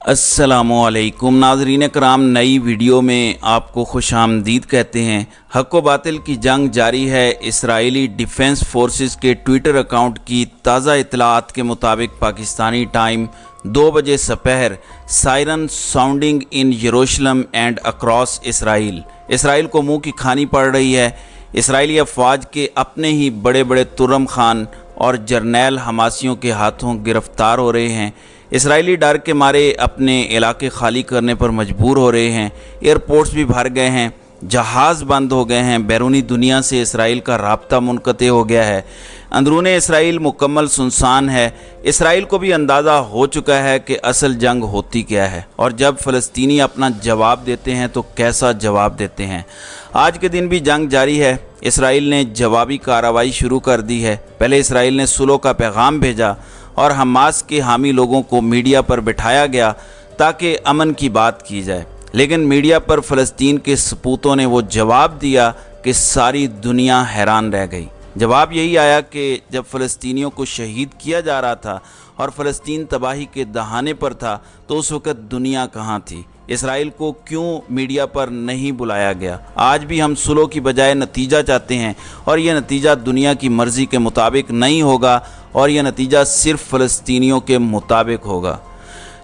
अस्सलामुअलैकुम नाज़रीन कराम, नई वीडियो में आपको खुश आमदीद कहते हैं। हक़ व बातिल की जंग जारी है। इसराइली डिफेंस फोर्सेस के ट्विटर अकाउंट की ताज़ा इत्तलाआत के मुताबिक पाकिस्तानी टाइम 2 बजे सपहर सायरन साउंडिंग इन यरूशलेम एंड अक्रॉस इसराइल को मुंह की खानी पड़ रही है। इसराइली अफवाज के अपने ही बड़े बड़े तुर्रम खान और जर्नैल हमासियों के हाथों गिरफ्तार हो रहे हैं। इसराइली डर के मारे अपने इलाके खाली करने पर मजबूर हो रहे हैं। एयरपोर्ट्स भी भर गए हैं, जहाज़ बंद हो गए हैं, बैरूनी दुनिया से इसराइल का राब्ता मुनक़ते हो गया है। अंदरून इसराइल मुकम्मल सुनसान है। इसराइल को भी अंदाज़ा हो चुका है कि असल जंग होती क्या है और जब फ़लस्तीनी अपना जवाब देते हैं तो कैसा जवाब देते हैं। आज के दिन भी जंग जारी है। इसराइल ने जवाबी कार्रवाई शुरू कर दी है। पहले इसराइल ने सुलह का पैगाम भेजा और हमास के हामी लोगों को मीडिया पर बिठाया गया ताकि अमन की बात की जाए, लेकिन मीडिया पर फ़लस्तीन के सपूतों ने वो जवाब दिया कि सारी दुनिया हैरान रह गई। जवाब यही आया कि जब फ़लस्तीनियों को शहीद किया जा रहा था और फ़लस्तीन तबाही के दहाने पर था तो उस वक़्त दुनिया कहाँ थी। इसराइल को क्यों मीडिया पर नहीं बुलाया गया। आज भी हम सुलह की बजाय नतीजा चाहते हैं और यह नतीजा दुनिया की मर्ज़ी के मुताबिक नहीं होगा और यह नतीजा सिर्फ फ़लस्तीनियों के मुताबिक होगा।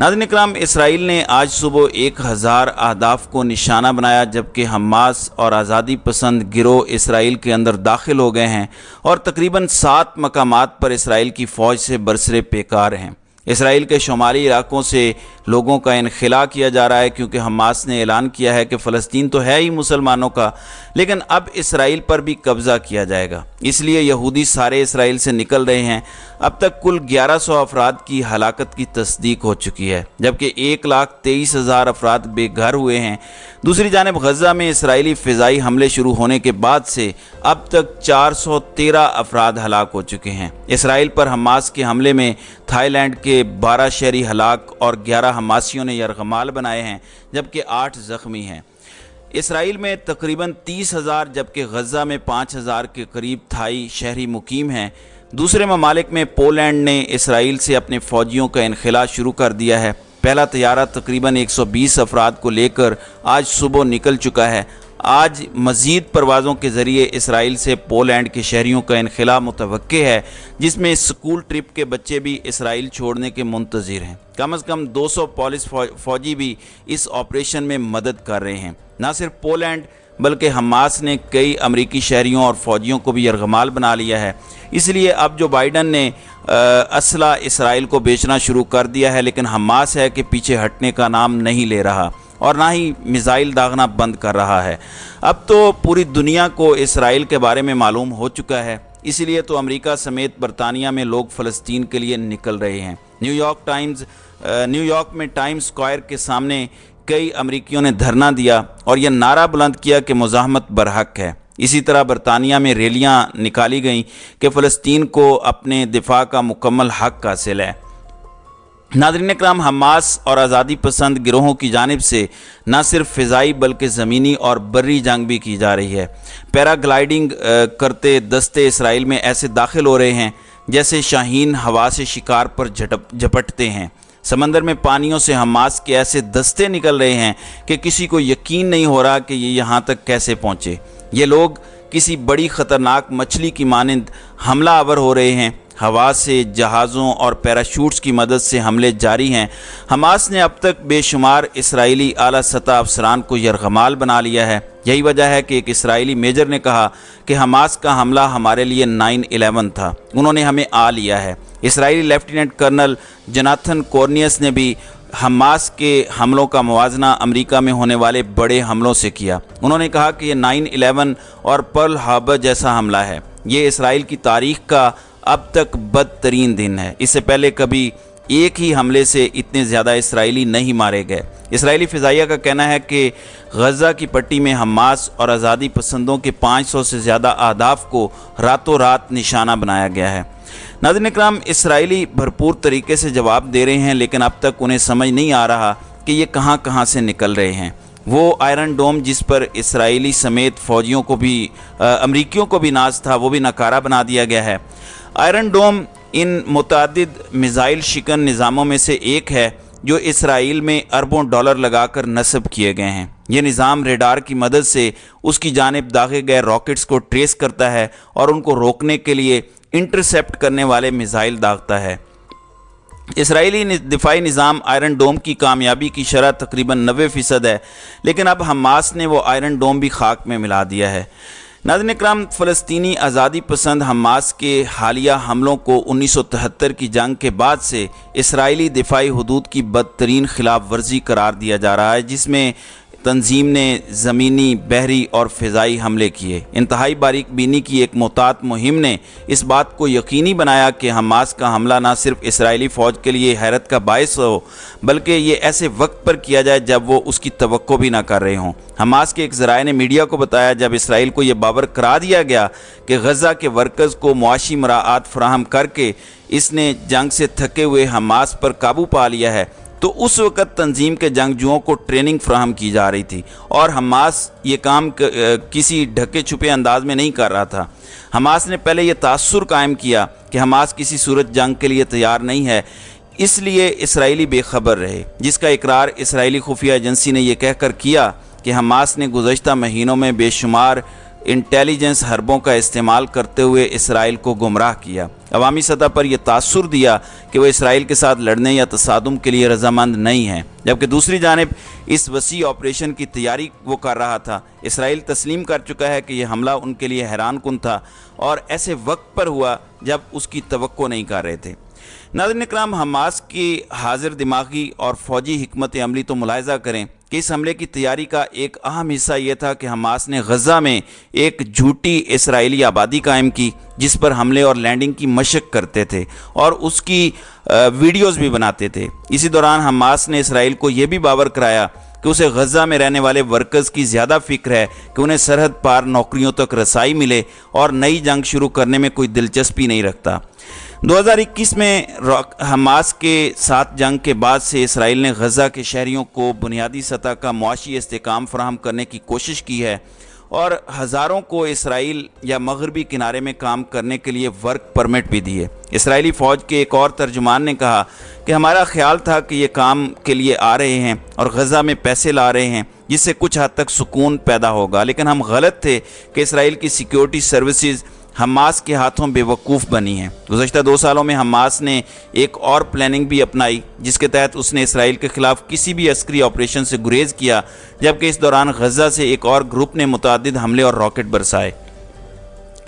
नाज़रीन इकराम, इसराइल ने आज सुबह 1000 अहदाफ को निशाना बनाया, जबकि हमास और आज़ादी पसंद गिरोह इसराइल के अंदर दाखिल हो गए हैं और तकरीबन 7 मकामात पर इसराइल की फ़ौज से बरसरे पेकार हैं। इसराइल के शुमाली इलाकों से लोगों का इनखिला किया जा रहा है क्योंकि हमास ने ऐलान किया है कि फ़लस्तीन तो है ही मुसलमानों का, लेकिन अब इसराइल पर भी कब्ज़ा किया जाएगा। इसलिए यहूदी सारे इसराइल से निकल रहे हैं। अब तक कुल 1100 अफराद की हलाकत की तस्दीक हो चुकी है, जबकि 1,23,000 अफराद बेघर हुए हैं। दूसरी जानिब गज़ा में इसराइली फ़िज़ाई हमले शुरू होने के बाद से अब तक 413 अफराद हलाक हो चुके हैं। इसराइल पर हमास के हमले में थाईलैंड के 12 शहरी हलाक और 11 हमासियों ने यरगमाल बनाए हैं, जबकि 8 ज़ख्मी हैं। इसराइल में तकरीबन 30,000 जबकि गज़ा में 5,000 के करीब थाई शहरी मुकीम हैं। दूसरे ममालिक में पोलैंड ने इसराइल से अपने फ़ौजियों का इनखिला शुरू कर दिया है। पहला तैयारा तकरीबन 120 अफराद को लेकर आज सुबह निकल चुका है। आज मज़ीद परवाज़ों के ज़रिए इसराइल से पोलैंड के शहरियों का इनखिला मुतवक्के है, जिसमें स्कूल ट्रिप के बच्चे भी इसराइल छोड़ने के मुंतज़िर हैं। कम से कम 200 पुलिस फ़ौजी भी इस ऑपरेशन में मदद कर रहे हैं। न सिर्फ पोलैंड बल्कि हमास ने कई अमरीकी शहरियों और फ़ौजियों को भी यरगमाल बना लिया है। इसलिए अब जो बाइडन ने असला इसराइल को बेचना शुरू कर दिया है, लेकिन हमास है कि पीछे हटने का नाम नहीं ले रहा और ना ही मिसाइल दागना बंद कर रहा है। अब तो पूरी दुनिया को इसराइल के बारे में मालूम हो चुका है, इसलिए तो अमेरिका समेत बरतानिया में लोग फ़लस्तीन के लिए निकल रहे हैं। न्यूयॉर्क में टाइम्स स्क्वायर के सामने कई अमरीकियों ने धरना दिया और यह नारा बुलंद किया कि मुज़ाहमत बरहक है। इसी तरह बरतानिया में रैलियां निकाली गईं कि फ़लस्तीन को अपने दिफा का मुकम्मल हक़ हासिल है। नाज़रीन इकराम, हमास और आज़ादी पसंद गिरोहों की जानिब से न सिर्फ फ़िज़ाई बल्कि ज़मीनी और बर्री जंग भी की जा रही है। पैराग्लाइडिंग करते दस्ते इसराइल में ऐसे दाखिल हो रहे हैं जैसे शाहीन हवा से शिकार पर झपटते हैं। समंदर में पानियों से हमास के ऐसे दस्ते निकल रहे हैं कि किसी को यकीन नहीं हो रहा कि ये यहाँ तक कैसे पहुँचे। ये लोग किसी बड़ी ख़तरनाक मछली की मानंद हमला आवर हो रहे हैं। हवा से, जहाज़ों और पैराशूट्स की मदद से हमले जारी हैं। हमास ने अब तक बेशुमार इसराइली आला सतह अफसरान को यरगमाल बना लिया है। यही वजह है कि एक इसराइली मेजर ने कहा कि हमास का हमला हमारे लिए 9/11 था, उन्होंने हमें आ लिया है। इसराइली लेफ्टिनेंट कर्नल जोनाथन कॉर्नियस ने भी हमास के हमलों का मुवाजना अमेरिका में होने वाले बड़े हमलों से किया। उन्होंने कहा कि ये 9/11 और पर्ल हार्बर जैसा हमला है। ये इसराइल की तारीख का अब तक बदतरीन दिन है। इससे पहले कभी एक ही हमले से इतने ज़्यादा इसराइली नहीं मारे गए। इसराइली फ़िज़ाइया का कहना है कि गज़ा की पट्टी में हमास और आज़ादी पसंदों के 500 से ज़्यादा अहदाफ को रातों रात निशाना बनाया गया है। नाज़रीन इकराम, इसराइली भरपूर तरीके से जवाब दे रहे हैं, लेकिन अब तक उन्हें समझ नहीं आ रहा कि ये कहाँ कहाँ से निकल रहे हैं। वो आयरन डोम जिस पर इसराइली समेत फ़ौजियों को भी अमरीकियों को भी नाज था, वो भी नकारा बना दिया गया है। आयरन डोम इन मुतअद्दिद मिसाइल शिकन निज़ामों में से एक है جو اسرائیل میں اربوں ڈالر لگا کر نصب کیے گئے ہیں۔ یہ نظام ریڈار کی مدد سے اس کی جانب داغے گئے راکٹس کو ٹریس کرتا ہے اور ان کو روکنے کے لیے انٹرسیپٹ کرنے والے میزائل داغتا ہے۔ اسرائیلی دفاعی نظام آئرن ڈوم کی کامیابی کی شرح تقریباً 90% ہے، لیکن اب حماس نے وہ آئرن ڈوم بھی خاک میں ملا دیا ہے۔ ناظرین اکرام، فلسطینی آزادی پسند حماس کے حالیہ حملوں کو 1973 کی جنگ کے بعد سے اسرائیلی دفاعی حدود کی بدترین خلاف ورزی قرار دیا جا رہا ہے، جس میں تنظیم نے زمینی، بحری اور فضائی حملے کیے۔ انتہائی باریک بینی کی ایک محتاط مہم نے اس بات کو یقینی بنایا کہ حماس کا حملہ نہ صرف اسرائیلی فوج کے لیے حیرت کا باعث ہو، بلکہ یہ ایسے وقت پر کیا جائے جب وہ اس کی توقع بھی نہ کر رہے ہوں۔ حماس کے ایک ذرائع نے میڈیا کو بتایا جب اسرائیل کو یہ باور کرا دیا گیا کہ غزہ کے ورکرز کو معاشی مراعات فراہم کر کے اس نے جنگ سے تھکے ہوئے حماس پر قابو پا لیا ہے، تو اس وقت تنظیم کے جنگجوؤں کو ٹریننگ فراہم کی جا رہی تھی اور حماس یہ کام کسی ڈھکے چھپے انداز میں نہیں کر رہا تھا۔ حماس نے پہلے یہ تاثر قائم کیا کہ حماس کسی صورت جنگ کے لیے تیار نہیں ہے، اس لیے اسرائیلی بے خبر رہے، جس کا اقرار اسرائیلی خفیہ ایجنسی نے یہ کہہ کر کیا کہ حماس نے گزشتہ مہینوں میں بے شمار انٹیلیجنس حربوں کا استعمال کرتے ہوئے اسرائیل کو گمراہ کیا، عوامی سطح پر یہ تاثر دیا کہ وہ اسرائیل کے ساتھ لڑنے یا تصادم کے لیے رضامند نہیں ہیں، جبکہ دوسری جانب اس وسیع آپریشن کی تیاری وہ کر رہا تھا۔ اسرائیل تسلیم کر چکا ہے کہ یہ حملہ ان کے لیے حیران کن تھا اور ایسے وقت پر ہوا جب اس کی توقع نہیں کر رہے تھے۔ ناظرین اکرام، حماس کی حاضر دماغی اور فوجی حکمت عملی تو ملاحظہ کریں کہ اس حملے کی تیاری کا ایک اہم حصہ یہ تھا کہ حماس نے غزہ میں ایک جھوٹی اسرائیلی آبادی قائم کی جس پر حملے اور لینڈنگ کی مشق کرتے تھے اور اس کی ویڈیوز بھی بناتے تھے۔ اسی دوران حماس نے اسرائیل کو یہ بھی باور کرایا کہ اسے غزہ میں رہنے والے ورکرز کی زیادہ فکر ہے کہ انہیں سرحد پار نوکریوں تک رسائی ملے اور نئی جنگ شروع کرنے میں کوئی دلچسپی نہیں رکھتا۔ 2021 میں حماس کے ساتھ جنگ کے بعد سے اسرائیل نے غزہ کے شہریوں کو بنیادی سطح کا معاشی استحکام فراہم کرنے کی کوشش کی ہے اور ہزاروں کو اسرائیل یا مغربی کنارے میں کام کرنے کے لیے ورک پرمٹ بھی دیے۔ اسرائیلی فوج کے ایک اور ترجمان نے کہا کہ ہمارا خیال تھا کہ یہ کام کے لیے آ رہے ہیں اور غزہ میں پیسے لا رہے ہیں جس سے کچھ حد تک سکون پیدا ہوگا، لیکن ہم غلط تھے کہ اسرائیل کی سیکیورٹی سروسز حماس کے ہاتھوں بے وقوف بنی ہیں۔ گزشتہ 2 سالوں میں حماس نے ایک اور پلاننگ بھی اپنائی جس کے تحت اس نے اسرائیل کے خلاف کسی بھی عسکری آپریشن سے گریز کیا، جبکہ اس دوران غزہ سے ایک اور گروپ نے متعدد حملے اور راکٹ برسائے۔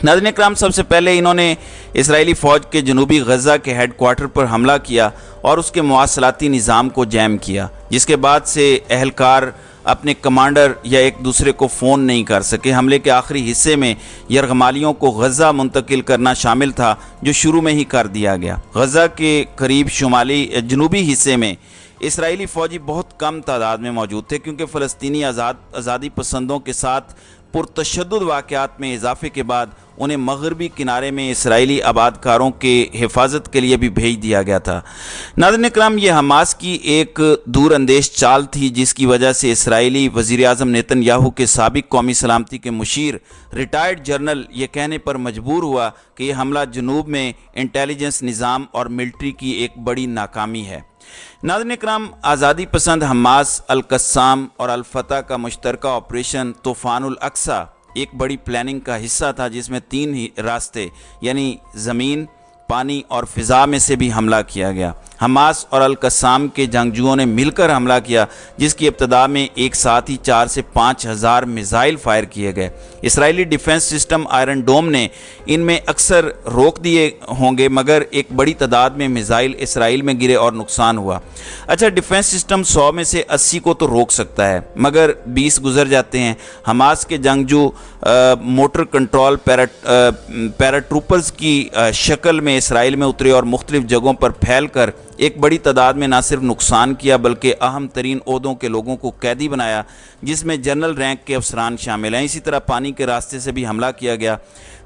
ناظرین اکرام، سب سے پہلے انہوں نے اسرائیلی فوج کے جنوبی غزہ کے ہیڈ کوارٹر پر حملہ کیا اور اس کے مواصلاتی نظام کو جیم کیا، جس کے بعد سے اہلکار اپنے کمانڈر یا ایک دوسرے کو فون نہیں کر سکے۔ حملے کے آخری حصے میں یرغمالیوں کو غزہ منتقل کرنا شامل تھا جو شروع میں ہی کر دیا گیا۔ غزہ کے قریب جنوبی حصے میں اسرائیلی فوجی بہت کم تعداد میں موجود تھے کیونکہ فلسطینی آزادی پسندوں کے ساتھ پرتشدد واقعات میں اضافے کے بعد انہیں مغربی کنارے میں اسرائیلی آبادکاروں کے حفاظت کے لیے بھی بھیج دیا گیا تھا۔ ناظرین اکرام، یہ حماس کی ایک دور اندیش چال تھی جس کی وجہ سے اسرائیلی وزیر اعظم نیتن یاہو کے سابق قومی سلامتی کے مشیر ریٹائرڈ جنرل یہ کہنے پر مجبور ہوا کہ یہ حملہ جنوب میں انٹیلیجنس نظام اور ملٹری کی ایک بڑی ناکامی ہے۔ ناظرین اکرام، آزادی پسند حماس، القسام اور الفتح کا مشترکہ آپریشن طوفان الاقصی ایک بڑی پلاننگ کا حصہ تھا جس میں 3 راستے یعنی زمین، پانی اور فضا میں سے بھی حملہ کیا گیا۔ حماس اور القسام کے جنگجوؤں نے مل کر حملہ کیا جس کی ابتدا میں ایک ساتھ ہی 4 سے 5 ہزار میزائل فائر کیے گئے۔ اسرائیلی ڈیفنس سسٹم آئرن ڈوم نے ان میں اکثر روک دیے ہوں گے مگر ایک بڑی تعداد میں میزائل اسرائیل میں گرے اور نقصان ہوا۔ اچھا، ڈیفنس سسٹم 100 میں سے 80 کو تو روک سکتا ہے مگر 20 گزر جاتے ہیں۔ حماس کے جنگجو موٹر کنٹرول پیراٹروپرز کی شکل میں اسرائیل میں اترے اور مختلف جگہوں پر پھیل کر ایک بڑی تعداد میں نہ صرف نقصان کیا بلکہ اہم ترین عہدوں کے لوگوں کو قیدی بنایا جس میں جنرل رینک کے افسران شامل ہیں۔ اسی طرح پانی کے راستے سے بھی حملہ کیا گیا۔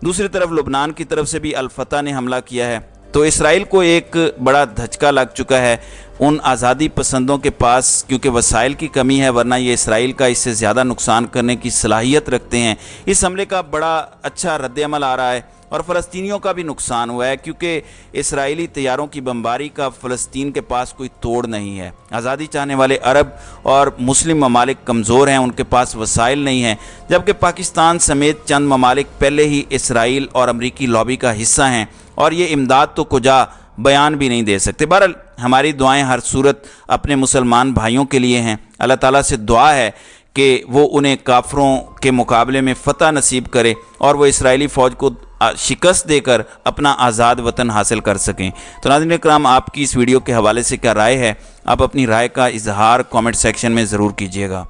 دوسری طرف لبنان کی طرف سے بھی الفتح نے حملہ کیا ہے۔ تو اسرائیل کو ایک بڑا دھچکا لگ چکا ہے ان آزادی پسندوں کے پاس، کیونکہ وسائل کی کمی ہے، ورنہ یہ اسرائیل کا اس سے زیادہ نقصان کرنے کی صلاحیت رکھتے ہیں۔ اس حملے کا بڑا اچھا رد عمل آ رہا ہے۔ और फ़लस्तीनियों का भी नुकसान हुआ है, क्योंकि इसराइली तैयारों की बमबारी का फ़लस्तीन के पास कोई तोड़ नहीं है। आज़ादी चाहने वाले अरब और मुस्लिम ममालिक कमज़ोर हैं, उनके पास वसाइल नहीं हैं, जबकि पाकिस्तान समेत चंद ममालिक पहले ही इसराइल और अमरीकी लॉबी का हिस्सा हैं और ये इमदाद तो कुजा बयान भी नहीं दे सकते। बहरहाल हमारी दुआएं हर सूरत अपने मुसलमान भाइयों के लिए हैं। अल्लाह ताला से दुआ है कि वो उन्हें काफरों के मुकाबले में फ़तह नसीब करे और वो इसराइली फ़ौज को शिकस्त देकर अपना आज़ाद वतन हासिल कर सकें। तो नाज़रीन इकराम, आपकी इस वीडियो के हवाले से क्या राय है? आप अपनी राय का इजहार कमेंट सेक्शन में ज़रूर कीजिएगा।